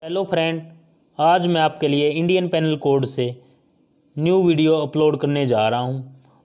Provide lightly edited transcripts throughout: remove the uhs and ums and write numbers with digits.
Hello friend, आज मैं आपके लिए इंडियन पेनल कोड से न्यू वीडियो अपलोड करने जा रहा हूं।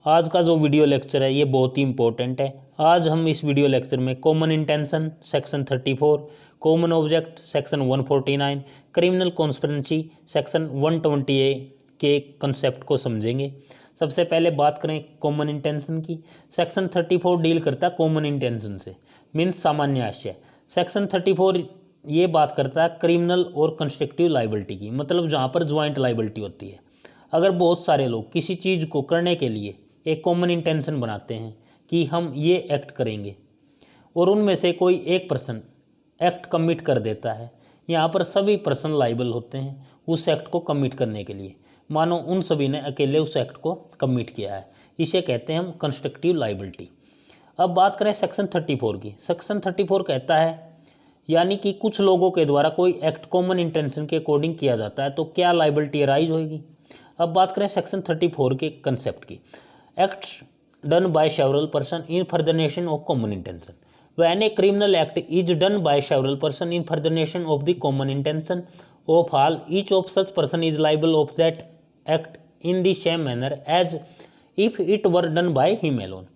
आज का जो वीडियो लेक्चर है ये बहुत ही इंपॉर्टेंट है। आज हम इस वीडियो लेक्चर में common intention section 34, common object section 149, criminal conspiracy section 120A के कंसेप्ट को समझेंगे। सबसे पहले बात करें कॉमन इंटेंशन की। सेक्शन 34 डील करता है कॉमन इंटेंशन से, मीन्स सामान्य आशय। सेक्शन 34 ये बात करता है क्रिमिनल और कंस्ट्रक्टिव लाइबिलिटी की, मतलब जहाँ पर ज्वाइंट लाइबिलिटी होती है। अगर बहुत सारे लोग किसी चीज़ को करने के लिए एक कॉमन इंटेंशन बनाते हैं कि हम ये एक्ट करेंगे, और उनमें से कोई एक पर्सन एक्ट कमिट कर देता है, यहाँ पर सभी पर्सन लाइबल होते हैं उस एक्ट को कमिट करने के लिए, मानो उन सभी ने अकेले उस एक्ट को कमिट किया है। इसे कहते हैं हम कंस्ट्रक्टिव लाइबिलिटी। अब बात करें सेक्शन 34 की। सेक्शन 34 कहता है यानी कि कुछ लोगों के द्वारा कोई एक्ट कॉमन इंटेंशन के अकॉर्डिंग किया जाता है तो क्या लाइबिलिटी अराइज होगी। अब बात करें सेक्शन 34 के कंसेप्ट की। Act done by several person in furtherance of common intention. When a criminal act is done by several person in furtherance of the common intention of all, each of such person is liable of that act in the same manner as if it were done by him alone.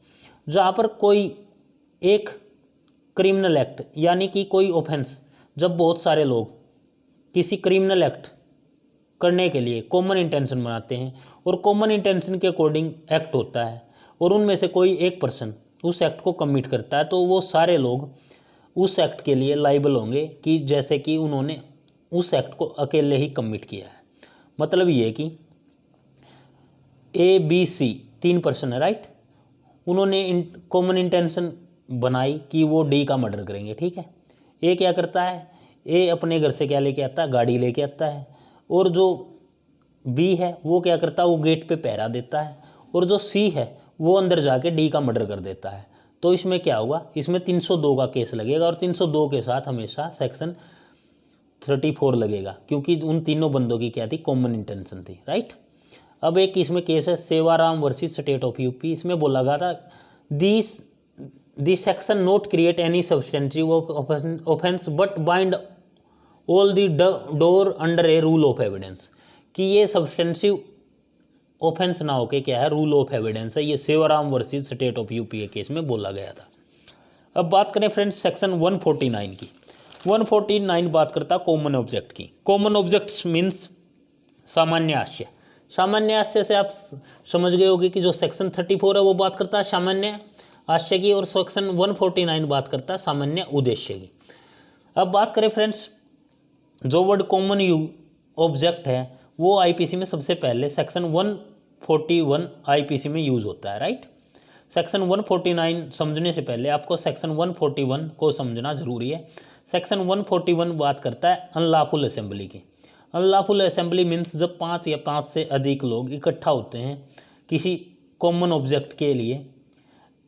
जहाँ पर कोई एक criminal act यानी कि कोई offence, जब बहुत सारे लोग किसी क्रिमिनल एक्ट करने के लिए कॉमन इंटेंशन बनाते हैं और कॉमन इंटेंशन के अकॉर्डिंग एक्ट होता है और उनमें से कोई एक पर्सन उस एक्ट को कमिट करता है, तो वो सारे लोग उस एक्ट के लिए लाइबल होंगे कि जैसे कि उन्होंने उस एक्ट को अकेले ही कमिट किया है। मतलब ये कि ABC 3 पर्सन है, राइट। उन्होंने कॉमन इंटेंशन बनाई कि वो डी का मर्डर करेंगे, ठीक है। ए क्या करता है, ए अपने घर से क्या लेके आता है, गाड़ी लेके आता है, और जो बी है वो क्या करता है, वो गेट पे पहरा देता है, और जो सी है वो अंदर जाके डी का मर्डर कर देता है। तो इसमें क्या होगा, इसमें 302 का केस लगेगा, और 302 के साथ हमेशा सेक्शन 34 लगेगा, क्योंकि उन तीनों बंदों की क्या थी, कॉमन इंटेंशन थी, राइट। अब एक इसमें केस है Sevaram versus state of UP. इसमें बोला गया था This section not create any substantive offense but bind all the door under a rule of evidence। कि ये सब्सटेंसिव ऑफेंस ना होके क्या है, रूल ऑफ एविडेंस है। ये Sevaram versus state of UP case में बोला गया था। अब बात करें फ्रेंड्स सेक्शन 149 की। 149 बात करता है कॉमन ऑब्जेक्ट की। कॉमन ऑब्जेक्ट मीन्स सामान्य आशय। सामान्य आशय से आप समझ गए होंगे कि जो सेक्शन 34 है वो बात करता है सामान्य आशय की, और सेक्शन 149 बात करता है सामान्य उद्देश्य की। अब बात करें फ्रेंड्स, जो वर्ड कॉमन ऑब्जेक्ट है वो आईपीसी में सबसे पहले सेक्शन 141 आईपीसी में यूज होता है, राइट। सेक्शन 149 समझने से पहले आपको सेक्शन 141 को समझना जरूरी है। सेक्शन 141 बात करता है अनलॉफुल असेंबली की। अनलॉफुल असेंबली मीन्स जब 5 या 5 से अधिक लोग इकट्ठा होते हैं किसी कॉमन ऑब्जेक्ट के लिए,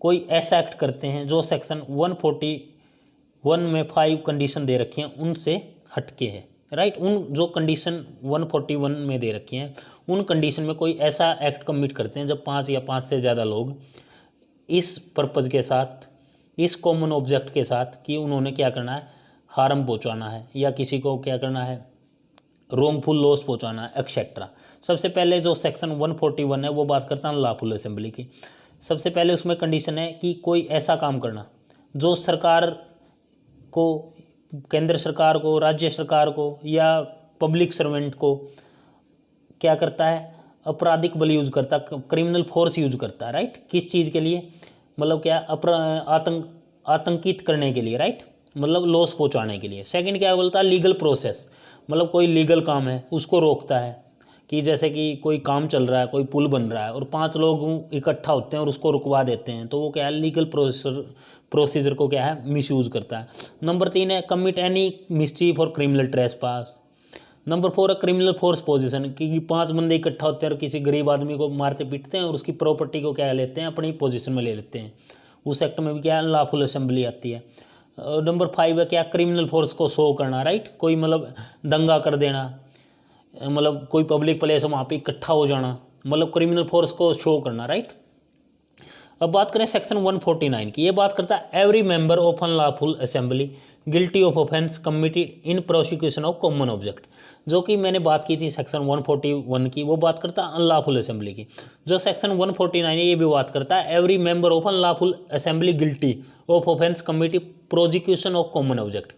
कोई ऐसा एक्ट करते हैं जो सेक्शन 141 में 5 कंडीशन दे रखी हैं उनसे हटके है, राइट। उन जो कंडीशन 141 में दे रखी हैं उन कंडीशन में कोई ऐसा एक्ट कमिट करते हैं जब 5 या 5 से ज़्यादा लोग इस पर्पज़ के साथ, इस कॉमन ऑब्जेक्ट के साथ कि उन्होंने क्या करना है, हार्म पहुंचाना है या किसी को क्या करना है, रोंगफुल लॉस पहुंचाना है, एक्सेट्रा। सबसे पहले जो सेक्शन 141 है वो बात करता है अनलॉफुल असेंबली की। सबसे पहले उसमें कंडीशन है कि कोई ऐसा काम करना जो सरकार को, केंद्र सरकार को, राज्य सरकार को या पब्लिक सर्वेंट को क्या करता है, आपराधिक बल यूज करता, क्रिमिनल फोर्स यूज करता है, राइट। किस चीज़ के लिए, मतलब क्या, आतंकित करने के लिए, राइट, मतलब लॉस पहुंचाने के लिए। सेकंड क्या बोलता है, लीगल प्रोसेस, मतलब कोई लीगल काम है उसको रोकता है, कि जैसे कि कोई काम चल रहा है, कोई पुल बन रहा है और 5 लोग इकट्ठा होते हैं और उसको रुकवा देते हैं, तो वो क्या है, लीगल प्रोसीजर को क्या है, मिसयूज करता है। नंबर 3 है कमिट एनी मिसचीफ और क्रिमिनल ट्रेसपास। नंबर 4 है क्रिमिनल फोर्स पोजीशन, कि 5 बंदे इकट्ठा होते हैं और किसी गरीब आदमी को मारते पीटते हैं और उसकी प्रॉपर्टी को क्या लेते हैं, अपनी पोजीशन में ले लेते हैं। उस एक्ट में भी क्या है, अनलॉफुल असेंबली आती है। नंबर 5 है क्या, क्रिमिनल फोर्स को शो करना, राइट। कोई मतलब दंगा कर देना, मतलब कोई पब्लिक प्लेस है वहाँ पे इकट्ठा हो जाना, मतलब क्रिमिनल फोर्स को शो करना, राइट। अब बात करें सेक्शन 149 की, ये बात करता है every member of unlawful assembly guilty of offence committed in prosecution of common object, जो कि मैंने बात की थी सेक्शन 141 की, वो बात करता है अनलॉफुल असेंबली की। जो सेक्शन 149 है ये भी बात करता है every member of unlawful assembly guilty of offence committee prosecution of common object,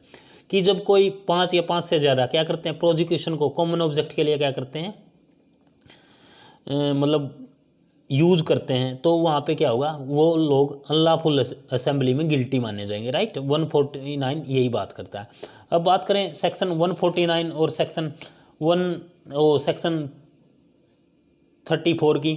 कि जब कोई 5 या 5 से ज़्यादा क्या करते हैं, प्रोसिक्यूशन को कॉमन ऑब्जेक्ट के लिए क्या करते हैं, मतलब यूज़ करते हैं, तो वहाँ पे क्या होगा, वो लोग अनलॉफुल असेंबली में गिल्टी माने जाएंगे, राइट। 149 यही बात करता है। अब बात करें सेक्शन 149 और सेक्शन 34 की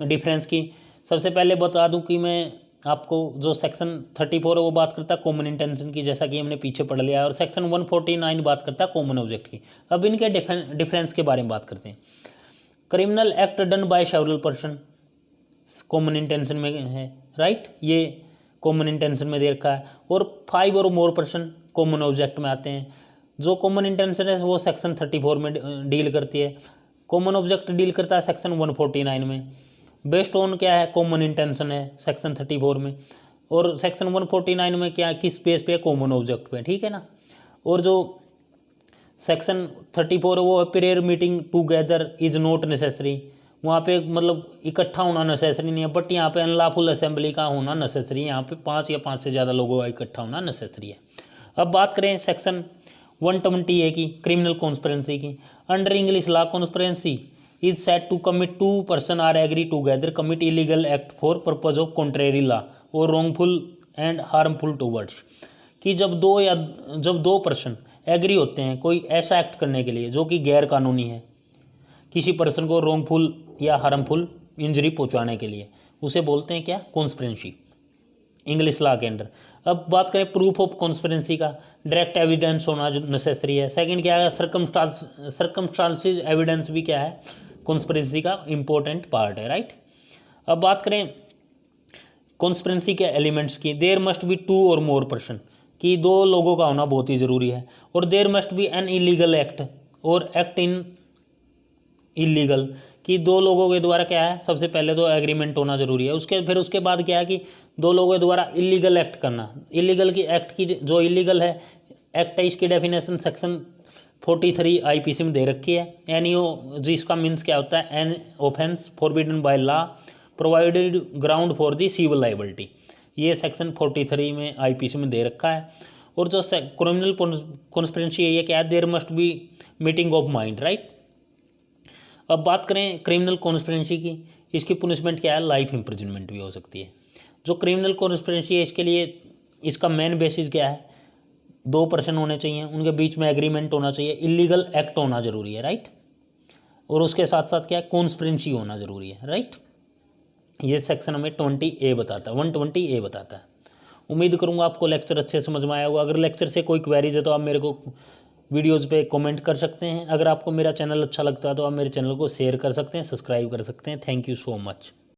डिफरेंस की। सबसे पहले बता दूं कि मैं आपको, जो सेक्शन 34 है वो बात करता है कॉमन इंटेंशन की, जैसा कि हमने पीछे पढ़ लिया है, और सेक्शन 149 बात करता है कॉमन ऑब्जेक्ट की। अब इनके डिफरेंस के बारे में बात करते हैं। Criminal act done by several person common intention में है, राइट, ये कॉमन इंटेंशन में दे रखा है, और 5 और मोर पर्सन कॉमन ऑब्जेक्ट में आते हैं। जो कॉमन इंटेंशन है वो सेक्शन 34 में डील करती है, कॉमन ऑब्जेक्ट डील करता है सेक्शन 149 में। बेस्ड ऑन क्या है, कॉमन इंटेंशन है सेक्शन 34 में, और सेक्शन 149 में क्या, किस बेस पे, कॉमन ऑब्जेक्ट पे, ठीक है ना। और जो सेक्शन 34 है वो prayer meeting together is not necessary, वहाँ पे मतलब इकट्ठा होना नेसेसरी नहीं है, बट यहाँ पे अनलॉफुल असेंबली का होना नेसेसरी है, यहाँ पे 5 या 5 से ज़्यादा लोगों का इकट्ठा होना नेसेसरी है। अब बात करें सेक्शन 120A की, क्रिमिनल कॉन्स्पिरेंसी की। Under English law conspiracy is set to commit 2 person are agree together commit illegal act for purpose of contrary law और रॉन्गफुल एंड हार्मफुल टूवर्ड्स, कि जब दो पर्सन एग्री होते हैं कोई ऐसा एक्ट करने के लिए जो कि गैर कानूनी है, किसी पर्सन को रॉन्गफुल या हार्मफुल इंजरी पहुंचाने के लिए, उसे बोलते हैं क्या, कॉन्स्पिरेंसी, इंग्लिश लॉ के अंडर। अब बात करें प्रूफ ऑफ कॉन्स्पिरेंसी का, डायरेक्ट एविडेंस होना जो नेसेसरी है। सेकंड क्या है, सर्कमस्टांसेस एविडेंस भी क्या है, कॉन्स्पिरेंसी का इंपॉर्टेंट पार्ट है, राइट। अब बात करें कॉन्स्पिरेंसी के एलिमेंट्स की, देयर मस्ट बी 2 और मोर पर्सन, कि 2 लोगों का होना बहुत ही ज़रूरी है, और there must be an illegal act और एक्ट इन इलीगल, कि 2 लोगों के द्वारा क्या है, सबसे पहले तो एग्रीमेंट होना जरूरी है, उसके बाद क्या है कि 2 लोगों के द्वारा इलीगल एक्ट करना। इलीगल की एक्ट की, जो इलीगल है एक्ट है, इसकी डेफिनेशन सेक्शन 43 IPC में दे रखी है। एनईओ, जिसका मीन्स क्या होता है, an offence forbidden by law provided ground for the civil liability, ये सेक्शन 43 में IPC में दे रखा है। और जो क्रिमिनल कॉन्स्पिरेंसी है ये क्या है, there must be meeting of mind, right. अब बात करें क्रिमिनल कॉन्स्पिरेंसी की, इसकी पुनिशमेंट क्या है, लाइफ इम्प्रिजनमेंट भी हो सकती है। जो क्रिमिनल कॉन्स्पिरेंसी है इसके लिए इसका मेन बेसिस क्या है, 2 पर्सन होने चाहिए, उनके बीच में एग्रीमेंट होना चाहिए, इलीगल एक्ट होना जरूरी है, राइट, और उसके साथ साथ क्या है, कॉन्स्पिरेंसी होना जरूरी है, राइट। ये सेक्शन हमें 120A बताता है। उम्मीद करूँगा आपको लेक्चर अच्छे समझ में आया होगा। अगर लेक्चर से कोई क्वेरीज है तो आप मेरे को वीडियोज़ पे कमेंट कर सकते हैं। अगर आपको मेरा चैनल अच्छा लगता है तो आप मेरे चैनल को शेयर कर सकते हैं, सब्सक्राइब कर सकते हैं। Thank you so much.